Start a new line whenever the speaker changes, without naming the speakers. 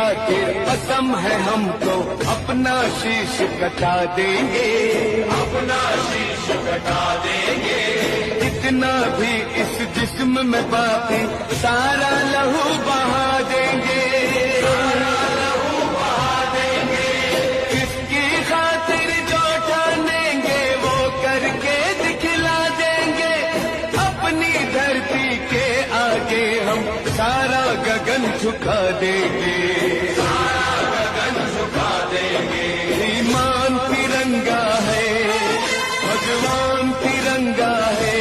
खातिर कसम है हमको अपना शीश कटा देंगे, अपना शीश कटा देंगे। जितना भी इस जिस्म में बाकी सारा लहू बहा देंगे, सारा लहू बहा देंगे। किसकी खातिर जो ठानेंगे वो करके दिखला देंगे। अपनी धरती के आगे हम सारा गगन झुका देंगे, सारा गगन झुका देंगे। ईमान तिरंगा है, भगवान तिरंगा है,